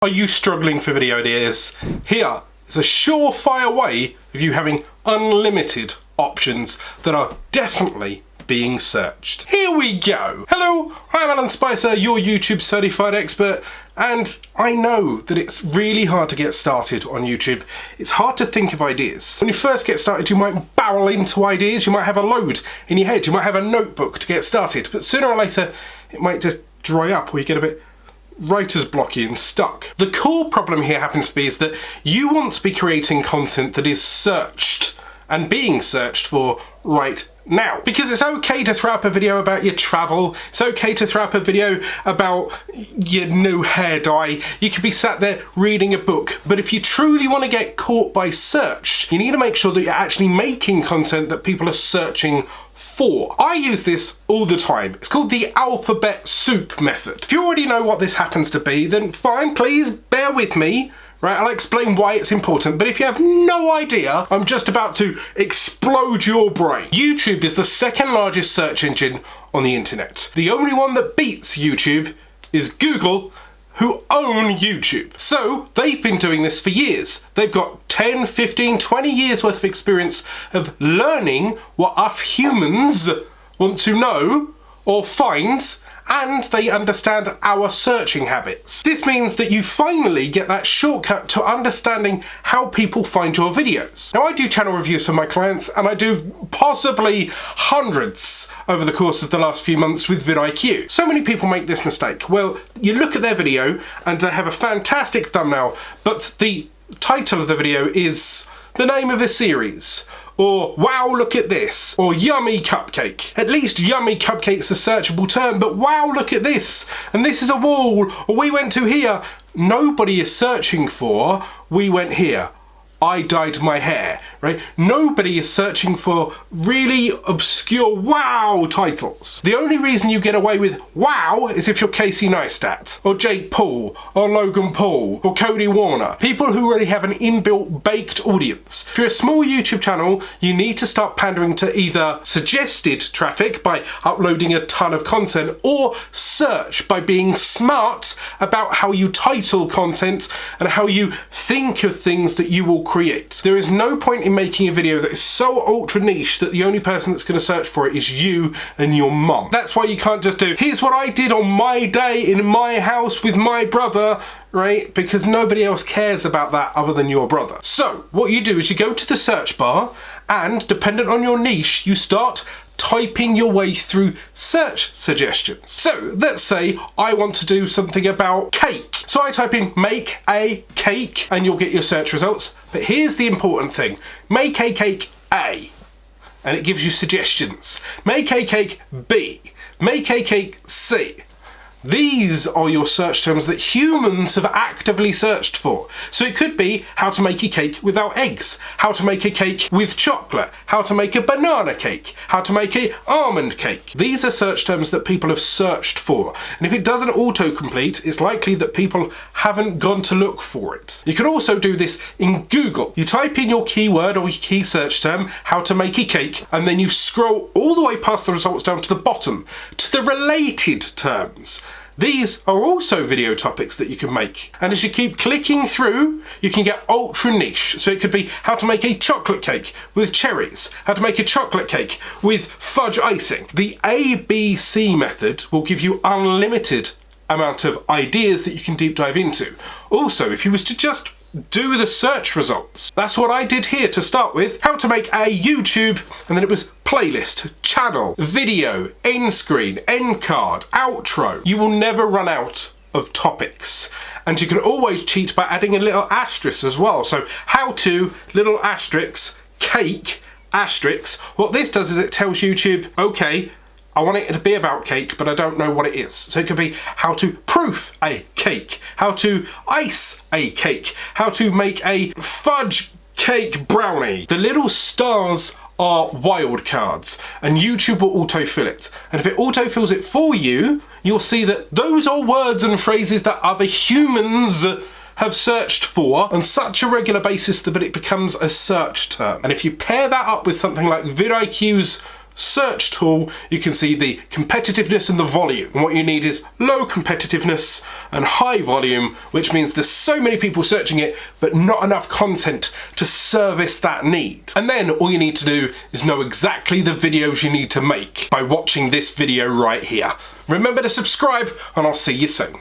Are you struggling for video ideas? Here is a surefire way of you having unlimited options that are definitely being searched. Here we go. Hello, I'm Alan Spicer, your YouTube certified expert, and I know that it's really hard to get started on YouTube. It's hard to think of ideas. When you first get started, you might barrel into ideas, you might have a load in your head, you might have a notebook to get started, but sooner or later it might just dry up or you get a bit writer's blocky and stuck. The core problem here happens to be is that you want to be creating content that is searched and being searched for right now. Because it's okay to throw up a video about your travel, it's okay to throw up a video about your new hair dye, you could be sat there reading a book, but if you truly want to get caught by search, you need to make sure that you're actually making content that people are searching for. I use this all the time. It's called the alphabet soup method. If you already know what this happens to be, then fine, please bear with me. Right, I'll explain why it's important, but if you have no idea, I'm just about to explode your brain. YouTube is the second largest search engine on the internet. The only one that beats YouTube is Google, who own YouTube. So they've been doing this for years. They've got 10, 15, 20 years worth of experience of learning what us humans want to know or find, and they understand our searching habits. This means that you finally get that shortcut to understanding how people find your videos. Now, I do channel reviews for my clients, and I do possibly hundreds over the course of the last few months with VidIQ. So many people make this mistake. Well, you look at their video and they have a fantastic thumbnail, but the title of the video is the name of a series. Or, wow, look at this. Or, yummy cupcake. At least yummy cupcake's a searchable term, but wow, look at this. And this is a wall. Or, we went to here. Nobody is searching for, we went here. I dyed my hair, right? Nobody is searching for really obscure wow titles. The only reason you get away with wow is if you're Casey Neistat, or Jake Paul, or Logan Paul, or Cody Warner. People who already have an inbuilt baked audience. If you're a small YouTube channel, you need to start pandering to either suggested traffic by uploading a ton of content, or search by being smart about how you title content and how you think of things that you will create. There is no point in making a video that is so ultra niche that the only person that's going to search for it is you and your mum. That's why you can't just do, here's what I did on my day in my house with my brother, right? Because nobody else cares about that other than your brother. So what you do is you go to the search bar and, dependent on your niche, you start typing your way through search suggestions. So let's say I want to do something about cake. So I type in make a cake and you'll get your search results. But here's the important thing. Make a cake A, and it gives you suggestions. Make a cake B. Make a cake C. These are your search terms that humans have actively searched for. So it could be how to make a cake without eggs, how to make a cake with chocolate, how to make a banana cake, how to make an almond cake. These are search terms that people have searched for. And if it doesn't autocomplete, it's likely that people haven't gone to look for it. You can also do this in Google. You type in your keyword or your key search term, how to make a cake, and then you scroll all the way past the results down to the bottom, to the related terms. These are also video topics that you can make. And as you keep clicking through, you can get ultra niche. So it could be how to make a chocolate cake with cherries, how to make a chocolate cake with fudge icing. The ABC method will give you unlimited amount of ideas that you can deep dive into. Also, if you was to just do the search results. That's what I did here to start with. How to make a YouTube, and then it was playlist, channel, video, end screen, end card, outro. You will never run out of topics. And you can always cheat by adding a little asterisk as well. So how to, little asterisk, cake, asterisk. What this does is it tells YouTube, okay, I want it to be about cake, but I don't know what it is. So it could be how to proof a cake, how to ice a cake, how to make a fudge cake brownie. The little stars are wildcards, and YouTube will autofill it. And if it autofills it for you, you'll see that those are words and phrases that other humans have searched for on such a regular basis that it becomes a search term. And if you pair that up with something like VidIQ's search tool, you can see the competitiveness and the volume. And what you need is low competitiveness and high volume, which means there's so many people searching it, but not enough content to service that need. And then all you need to do is know exactly the videos you need to make by watching this video right here. Remember to subscribe, and I'll see you soon.